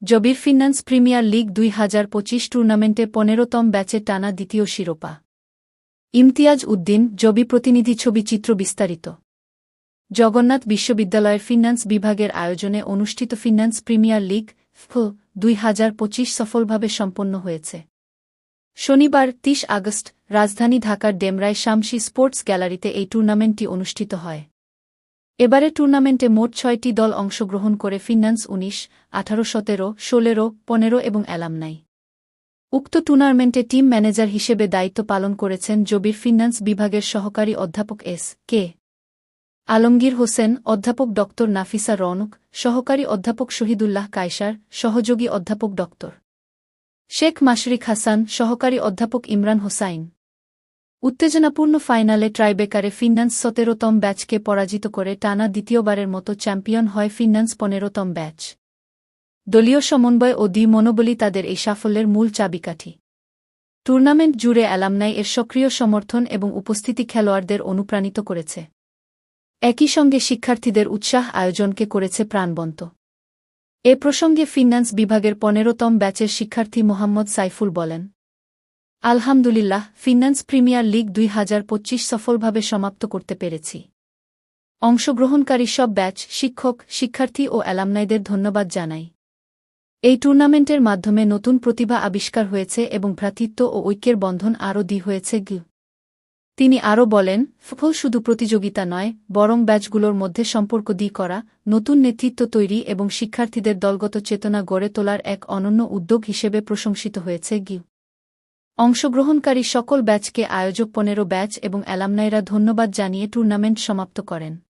জবির finance premier league ২০২৫ টুর্নামেন্টে ১৫তম ব্যাচে টানা দ্বিতীয় শিরোপা। ইমতিয়াজ উদ্দিন, জবি প্রতিনিধি ছবি চিত্র বিস্তারিত। জগন্নাথ বিশ্ববিদ্যালয়ের ফিন্যান্স বিভাগের আয়োজনে অনুষ্ঠিত ফিন্যান্স প্রিমিয়ার লিগ ২০২৫ সফলভাবে সম্পন্ন হয়েছে। শনিবার ৩০ আগস্ট রাজধানী ঢাকার ডেমরায় শামসী স্পোর্টস গ্যালারিতে এই টুর্নামেন্টটি অনুষ্ঠিত হয়। এবারে টুর্নামেন্টে মোট ৬টি দল অংশগ্রহণ করে ফিন্যান্স ১৯, ১৮, ১৭, ১৬, ১৫ এবং অ্যালামনাই। উক্ত টুর্নামেন্টে টিম ম্যানেজার হিসেবে দায়িত্ব পালন করেছেন জবির ফিন্যান্স বিভাগের সহকারী অধ্যাপক এস.কে. আলমগীর হোসেন, অধ্যাপক ড. নাফিসা রৌনক, সহকারী অধ্যাপক শহীদুল্লাহ কায়সার, সহযোগী অধ্যাপক ড. শেখ মাশরিক হাসান, সহকারী অধ্যাপক ইমরান হোসাইন। উত্তেজনাপূর্ণ ফাইনালে ট্রাইবেকারে ফিন্যান্স ১৭তম ব্যাচকে পরাজিত করে টানা দ্বিতীয়বারের মতো চ্যাম্পিয়ন হয় ফিন্যান্স ১৫তম ব্যাচ। দলীয় সমন্বয় ও মনোবলই তাদের এই সাফল্যের মূল চাবিকাঠি। টুর্নামেন্ট জুড়ে অ্যালামনাই এর সক্রিয় সমর্থন এবং উপস্থিতি খেলোয়াড়দের অনুপ্রাণিত করেছে। একই সঙ্গে শিক্ষার্থীদের উৎসাহ আয়োজনকে করেছে প্রাণবন্ত। এ প্রসঙ্গে ফিন্যান্স বিভাগের ১৫তম ব্যাচের শিক্ষার্থী মোহাম্মদ সাইফুল বলেন, আলহামদুলিল্লাহ, ফিন্যান্স প্রিমিয়ার লিগ ২০২৫ সফলভাবে সমাপ্ত করতে পেরেছি। অংশগ্রহণকারী সব ব্যাচ, শিক্ষক, শিক্ষার্থী ও অ্যালামনাইদের ধন্যবাদ জানাই। এই টুর্নামেন্টের মাধ্যমে নতুন প্রতিভা আবিষ্কার হয়েছে এবং ভ্রাতৃত্ব ও ঐক্যের বন্ধন আরও হয়েছে। তিনি আরও বলেন, ফুটবল শুধু প্রতিযোগিতা নয়, বরং ব্যাচগুলোর মধ্যে সম্পর্ক করা, নতুন নেতৃত্ব তৈরি এবং শিক্ষার্থীদের দলগত চেতনা গড়ে তোলার এক অনন্য উদ্যোগ হিসেবে প্রশংসিত হয়েছে। অংশগ্রহণকারী সকল ব্যাচকে আয়োজক ১৫ ব্যাচ এবং অ্যালামনাইরা ধন্যবাদ জানিয়ে টুর্নামেন্ট সমাপ্ত করেন।